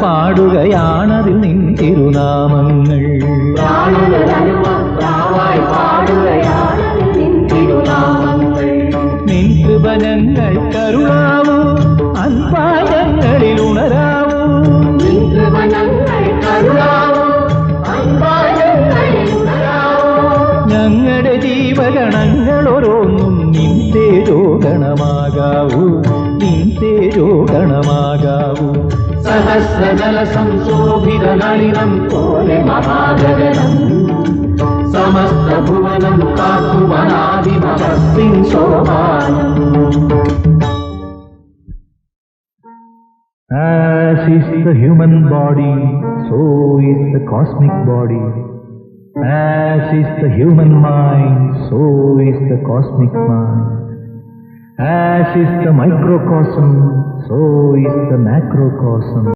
പാടുകയാണതിൽ നിൻ തിരുനാമങ്ങൾ. നിൻ കൃപ ഞങ്ങൾക്കരുളാവൂ, അൻപായങ്ങളിൽ ഉണരാവൂ. ഞങ്ങളുടെ ജീവഗണങ്ങൾ ഓരോന്നും നിൻ തേജോഗണമാകാവൂ, നിൻ തേജോഗണമാകാവൂ. സഹസ്രജല സംശോഭിത നളിനം പോലെ മഹാഗഗനം സമസ്ത ഭുവനം കാക്കുവനാദിമഹസ്സിൻ ശോഭാനം. As is the human body, so is the cosmic body. As is the human mind, so is the cosmic mind. As is the microcosm, so is the macrocosm.